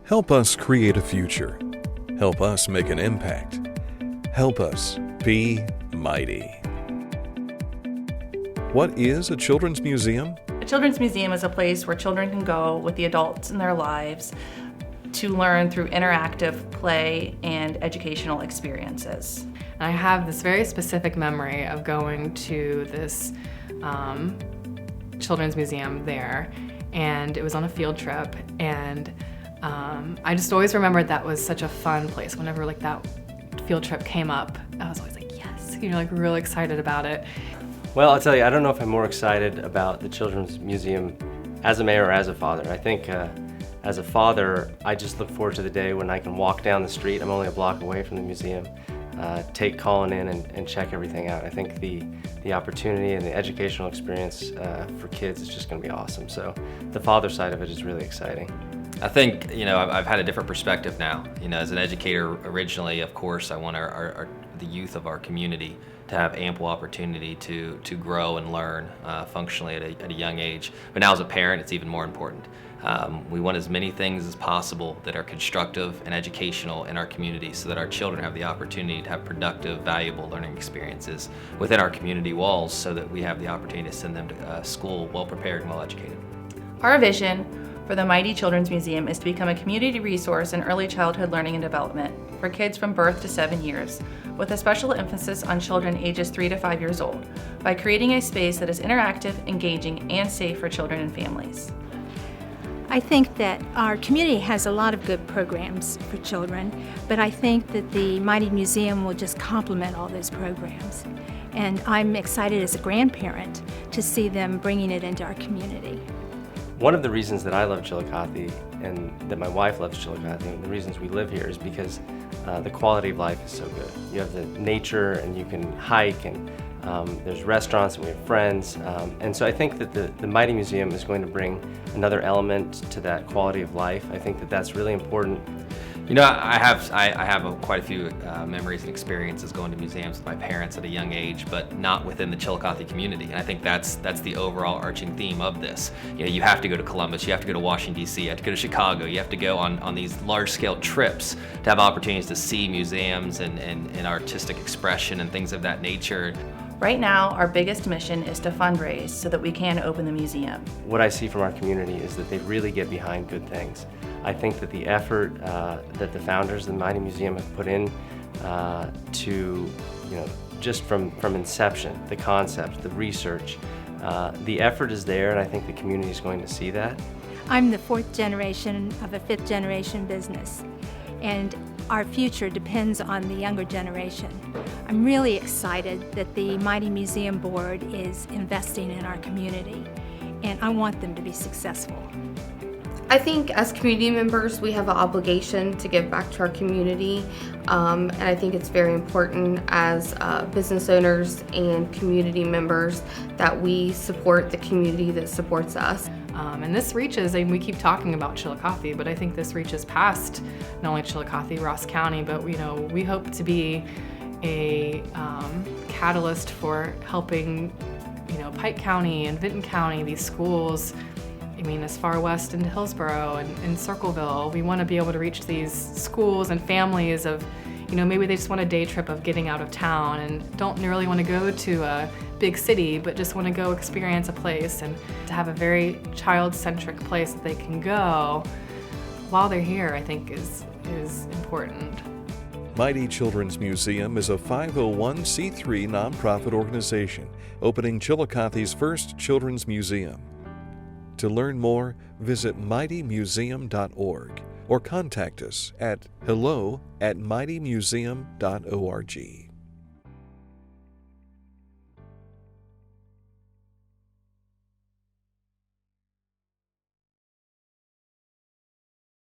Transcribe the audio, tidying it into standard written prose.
Help us create a future. Help us make an impact. Help us be mighty. What is a children's museum? A children's museum is a place where children can go with the adults in their lives to learn through interactive play and educational experiences. I have this very specific memory of going to this children's museum there, and it was on a field trip, and I just always remembered that was such a fun place. Whenever like that field trip came up, I was always like, yes, like really excited about it. Well, I'll tell you, I don't know if I'm more excited about the Children's Museum as a mayor or as a father. I think as a father, I just look forward to the day when I can walk down the street, I'm only a block away from the museum, take Colin in and check everything out. I think the opportunity and the educational experience for kids is just going to be awesome. So the father side of it is really exciting. I think, I've had a different perspective now. As an educator originally, of course, I want the youth of our community to have ample opportunity to grow and learn functionally at a young age. But now as a parent, it's even more important. We want as many things as possible that are constructive and educational in our community so that our children have the opportunity to have productive, valuable learning experiences within our community walls so that we have the opportunity to send them to school well prepared and well educated. Our vision for the Mighty Children's Museum is to become a community resource in early childhood learning and development for kids from birth to 7 years, with a special emphasis on children ages 3 to 5 years old, by creating a space that is interactive, engaging, and safe for children and families. I think that our community has a lot of good programs for children, but I think that the Mighty Museum will just complement all those programs. And I'm excited as a grandparent to see them bringing it into our community. One of the reasons that I love Chillicothe and that my wife loves Chillicothe and the reasons we live here is because the quality of life is so good. You have the nature and you can hike and there's restaurants and we have friends. And so I think that the Mighty Museum is going to bring another element to that quality of life. I think that that's really important. I have quite a few memories and experiences going to museums with my parents at a young age, but not within the Chillicothe community. And I think that's the overall arching theme of this. You have to go to Columbus, you have to go to Washington, D.C., you have to go to Chicago, you have to go on these large-scale trips to have opportunities to see museums and artistic expression and things of that nature. Right now, our biggest mission is to fundraise so that we can open the museum. What I see from our community is that they really get behind good things. I think that the effort that the founders of the Mighty Museum have put in to, just from inception, the concept, the research, the effort is there, and I think the community is going to see that. I'm the 4th generation of a 5th generation business, and our future depends on the younger generation. I'm really excited that the Mighty Museum Board is investing in our community, and I want them to be successful. I think as community members, we have an obligation to give back to our community, and I think it's very important as business owners and community members that we support the community that supports us. And this reaches, and we keep talking about Chillicothe, but I think this reaches past not only Chillicothe, Ross County, but we hope to be a catalyst for helping Pike County and Vinton County, these schools, as far west into Hillsborough and Circleville. We want to be able to reach these schools and families of, maybe they just want a day trip of getting out of town and don't really want to go to a big city, but just want to go experience a place, and to have a very child-centric place that they can go while they're here, I think is important. Mighty Children's Museum is a 501c3 nonprofit organization opening Chillicothe's first children's museum. To learn more, visit mightymuseum.org or contact us at hello@mightymuseum.org.